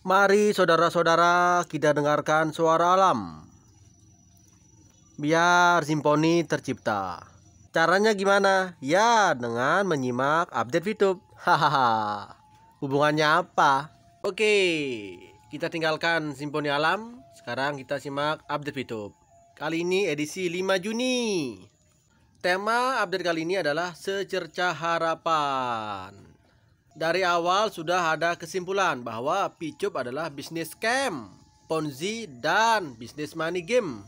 Mari saudara-saudara kita dengarkan suara alam, biar simfoni tercipta. Caranya gimana? Ya, dengan menyimak update YouTube. Hahaha. Hubungannya apa? Oke, kita tinggalkan simfoni alam. Sekarang kita simak update YouTube. Kali ini edisi 5 Juni. Tema update kali ini adalah secerca harapan. Dari awal sudah ada kesimpulan bahwa Picup adalah bisnis scam, Ponzi, dan bisnis money game.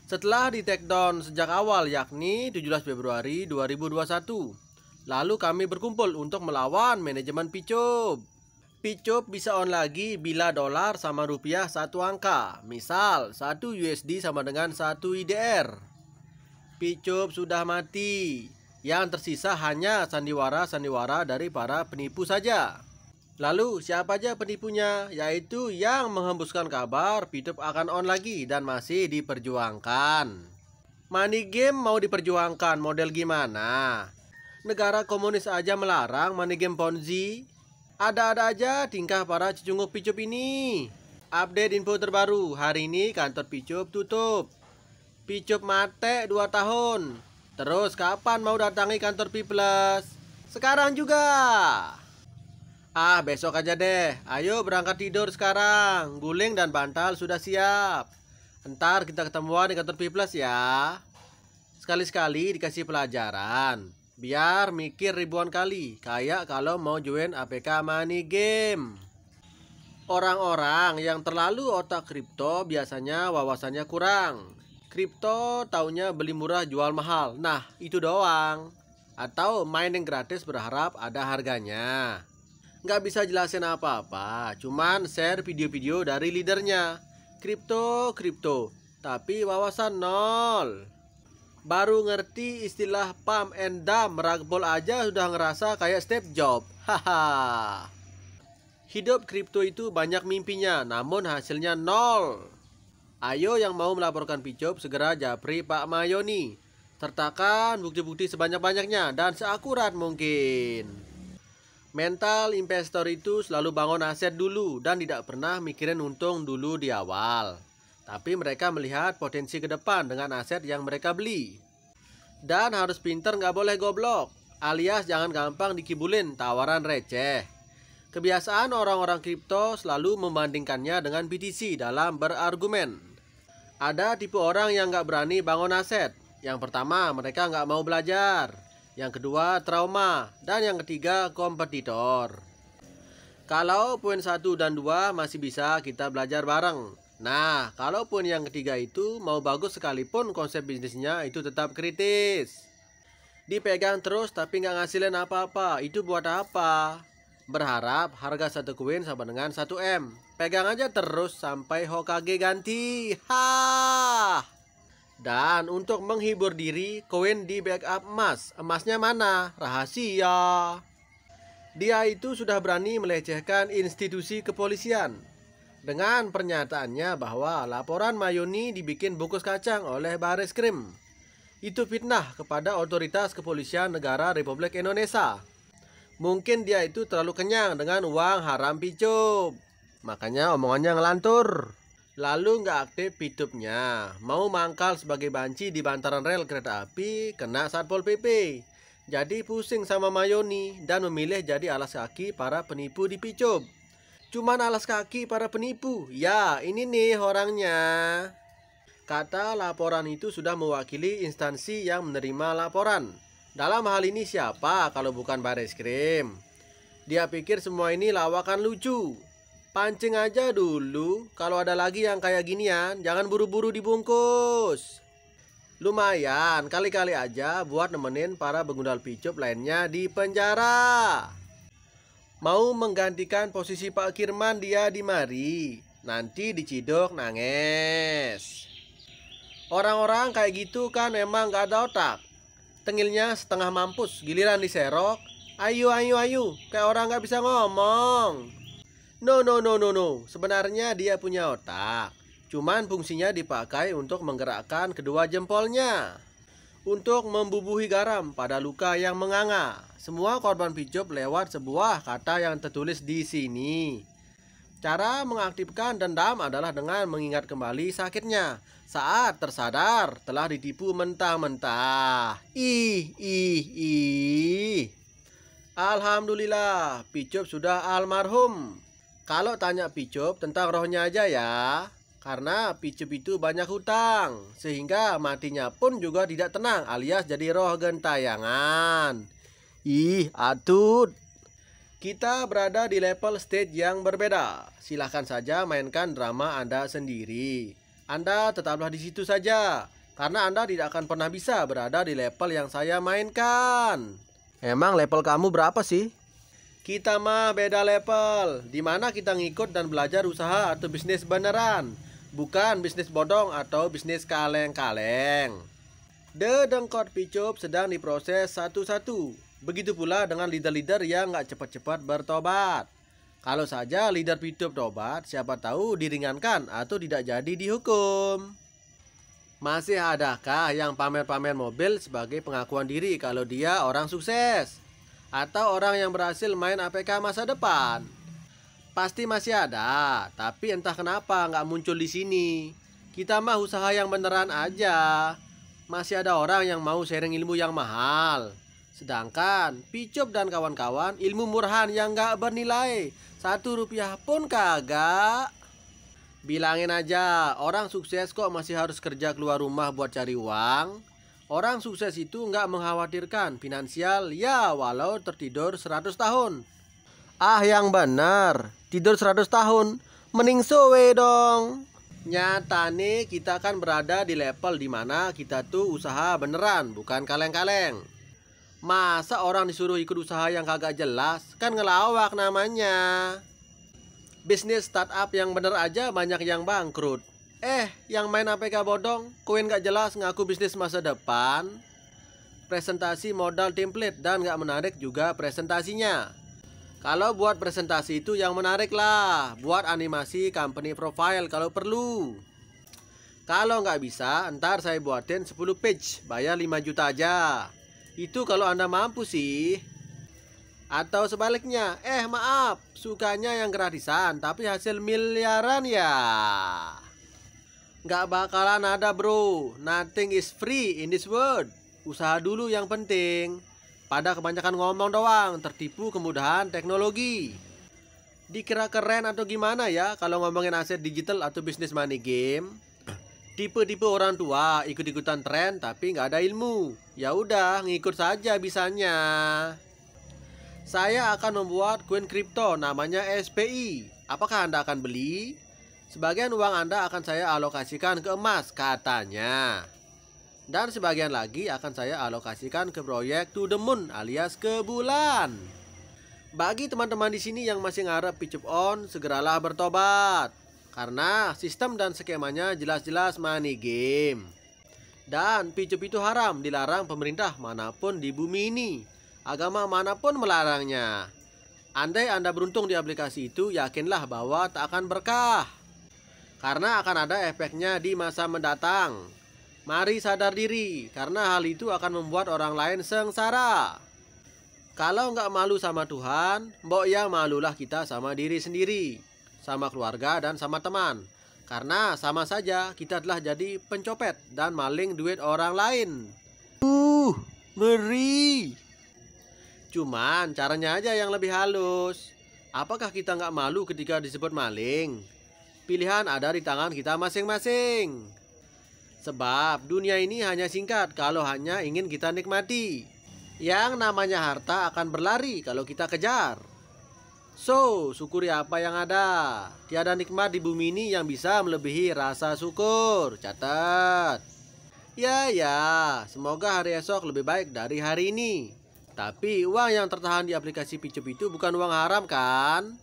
Setelah di take down sejak awal yakni 17 Februari 2021, lalu kami berkumpul untuk melawan manajemen Picup. Picup bisa on lagi bila dolar sama rupiah satu angka, misal 1 USD sama dengan 1 IDR. Picup sudah mati. Yang tersisa hanya sandiwara-sandiwara dari para penipu saja. Lalu siapa aja penipunya? Yaitu yang menghembuskan kabar Picup akan on lagi dan masih diperjuangkan. Money game mau diperjuangkan model gimana? Negara komunis aja melarang money game Ponzi. Ada-ada aja tingkah para cecunguk Picup ini. Update info terbaru, hari ini kantor Picup tutup. Picup mate 2 tahun. Terus kapan mau datangi kantor P+? Sekarang juga. Besok aja deh. Ayo berangkat tidur sekarang. Guling dan bantal sudah siap. Ntar kita ketemuan di kantor P+ ya. Sekali-sekali dikasih pelajaran, biar mikir ribuan kali. Kayak kalau mau join APK money game. Orang-orang yang terlalu otak kripto biasanya wawasannya kurang. Kripto taunya beli murah jual mahal. Nah itu doang. Atau main yang gratis berharap ada harganya. Nggak bisa jelasin apa-apa, cuman share video-video dari leadernya. Kripto, tapi wawasan nol. Baru ngerti istilah pump and dump, ragbol aja sudah ngerasa kayak Steve Jobs. Haha. Hidup kripto itu banyak mimpinya, namun hasilnya nol. Ayo yang mau melaporkan Picup segera japri Pak Mayoni. Sertakan bukti-bukti sebanyak-banyaknya dan seakurat mungkin. Mental investor itu selalu bangun aset dulu dan tidak pernah mikirin untung dulu di awal. Tapi mereka melihat potensi ke depan dengan aset yang mereka beli. Dan harus pinter, nggak boleh goblok, alias jangan gampang dikibulin tawaran receh. Kebiasaan orang-orang kripto selalu membandingkannya dengan BTC dalam berargumen. Ada tipe orang yang nggak berani bangun aset. Yang pertama, mereka nggak mau belajar. Yang kedua, trauma. Dan yang ketiga, kompetitor. Kalau poin 1 dan 2 masih bisa kita belajar bareng. Nah, kalaupun yang ketiga itu mau bagus sekalipun konsep bisnisnya itu tetap kritis. Dipegang terus tapi nggak ngasilin apa-apa. Itu buat apa? Berharap harga satu koin sama dengan 1 M. Pegang aja terus sampai Hokage ganti. Ha! Dan untuk menghibur diri, koin di backup emas. Emasnya mana? Rahasia. Dia itu sudah berani melecehkan institusi kepolisian dengan pernyataannya bahwa laporan Mayoni dibikin bungkus kacang oleh Bareskrim. Itu fitnah kepada otoritas kepolisian negara Republik Indonesia. Mungkin dia itu terlalu kenyang dengan uang haram Picup, makanya omongannya ngelantur. Lalu nggak aktif Picupnya, mau mangkal sebagai banci di bantaran rel kereta api, kena Satpol PP. Jadi pusing sama Mayoni dan memilih jadi alas kaki para penipu di Picup. Cuman alas kaki para penipu, ya ini nih orangnya. Kata laporan itu sudah mewakili instansi yang menerima laporan. Dalam hal ini siapa kalau bukan Bareskrim? Dia pikir semua ini lawakan lucu. Pancing aja dulu. Kalau ada lagi yang kayak ginian, jangan buru-buru dibungkus. Lumayan, kali-kali aja buat nemenin para begundal Picup lainnya di penjara. Mau menggantikan posisi Pak Kirman dia di mari. Nanti diciduk nangis. Orang-orang kayak gitu kan memang gak ada otak. Tengilnya setengah mampus, giliran diserok. Ayo, kayak orang gak bisa ngomong. No. Sebenarnya dia punya otak. Cuman fungsinya dipakai untuk menggerakkan kedua jempolnya. Untuk membubuhi garam pada luka yang menganga. Semua korban Picup lewat sebuah kata yang tertulis di sini. Cara mengaktifkan dendam adalah dengan mengingat kembali sakitnya saat tersadar telah ditipu mentah-mentah. Ih, ih, ih. Alhamdulillah, Picup sudah almarhum. Kalau tanya Picup tentang rohnya aja ya. Karena Picup itu banyak hutang, sehingga matinya pun juga tidak tenang alias jadi roh gentayangan. Ih, atut. Kita berada di level stage yang berbeda. Silahkan saja mainkan drama Anda sendiri. Anda tetaplah di situ saja, karena Anda tidak akan pernah bisa berada di level yang saya mainkan. Emang level kamu berapa sih? Kita mah beda level, dimana kita ngikut dan belajar usaha atau bisnis beneran, bukan bisnis bodong atau bisnis kaleng-kaleng. Dedengkot Picup sedang diproses satu-satu. Begitu pula dengan leader-leader yang nggak cepat-cepat bertobat. Kalau saja leader Picup tobat, siapa tahu diringankan atau tidak jadi dihukum. Masih adakah yang pamer-pamer mobil sebagai pengakuan diri kalau dia orang sukses? Atau orang yang berhasil main APK masa depan? Pasti masih ada, tapi entah kenapa nggak muncul di sini. Kita mah usaha yang beneran aja. Masih ada orang yang mau sharing ilmu yang mahal. Sedangkan Picup dan kawan-kawan ilmu murahan yang gak bernilai Rp1 pun kagak. Bilangin aja, orang sukses kok masih harus kerja keluar rumah buat cari uang. Orang sukses itu gak mengkhawatirkan finansial ya walau tertidur 100 tahun. Ah yang benar, tidur 100 tahun, mending sowe dong. Nyata nih kita kan berada di level dimana kita tuh usaha beneran, bukan kaleng-kaleng. Masa orang disuruh ikut usaha yang kagak jelas? Kan ngelawak namanya. Bisnis startup yang bener aja banyak yang bangkrut. Yang main APK bodong, koin gak jelas ngaku bisnis masa depan. Presentasi modal template dan gak menarik juga presentasinya. Kalau buat presentasi itu yang menarik lah. Buat animasi company profile kalau perlu. Kalau nggak bisa, ntar saya buatin 10 page, bayar 5 juta aja. Itu kalau Anda mampu sih. Atau sebaliknya, maaf, sukanya yang gratisan tapi hasil miliaran ya. Nggak bakalan ada bro, nothing is free in this world. Usaha dulu yang penting. Pada kebanyakan ngomong doang, tertipu kemudahan teknologi. Dikira keren atau gimana ya kalau ngomongin aset digital atau bisnis money game? Tipe-tipe orang tua ikut-ikutan tren tapi nggak ada ilmu. Ya udah ngikut saja bisanya. Saya akan membuat koin kripto namanya SPI. Apakah Anda akan beli? Sebagian uang Anda akan saya alokasikan ke emas katanya. Dan sebagian lagi akan saya alokasikan ke proyek to the moon alias ke bulan. Bagi teman-teman di sini yang masih ngarep Picup on, segeralah bertobat. Karena sistem dan skemanya jelas-jelas money game. Dan Picup itu haram, dilarang pemerintah manapun di bumi ini. Agama manapun melarangnya. Andai Anda beruntung di aplikasi itu, yakinlah bahwa tak akan berkah. Karena akan ada efeknya di masa mendatang. Mari sadar diri, karena hal itu akan membuat orang lain sengsara. Kalau nggak malu sama Tuhan, mbok ya malulah kita sama diri sendiri, sama keluarga dan sama teman. Karena sama saja kita telah jadi pencopet dan maling duit orang lain. Ngeri. Cuman caranya aja yang lebih halus. Apakah kita nggak malu ketika disebut maling? Pilihan ada di tangan kita masing-masing. Sebab dunia ini hanya singkat kalau hanya ingin kita nikmati. Yang namanya harta akan berlari kalau kita kejar. So, syukuri apa yang ada. Tiada nikmat di bumi ini yang bisa melebihi rasa syukur. Catat. Ya, semoga hari esok lebih baik dari hari ini. Tapi uang yang tertahan di aplikasi Picup itu bukan uang haram kan?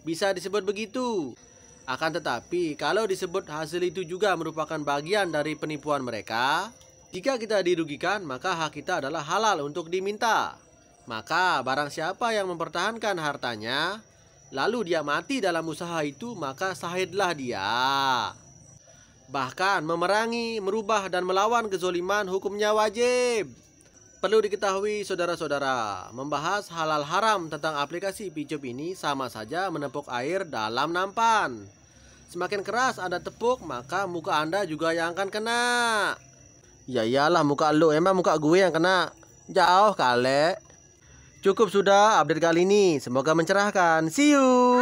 Bisa disebut begitu. Akan tetapi kalau disebut hasil itu juga merupakan bagian dari penipuan mereka, jika kita dirugikan maka hak kita adalah halal untuk diminta. Maka barang siapa yang mempertahankan hartanya, lalu dia mati dalam usaha itu, maka syahidlah dia. Bahkan memerangi, merubah dan melawan kezoliman hukumnya wajib. Perlu diketahui saudara-saudara, membahas halal haram tentang aplikasi Picup ini sama saja menepuk air dalam nampan. Semakin keras Anda tepuk, maka muka Anda juga yang akan kena. Ya iyalah, muka lu, emang muka gue yang kena. Jauh kali. Cukup sudah update kali ini, semoga mencerahkan. See you.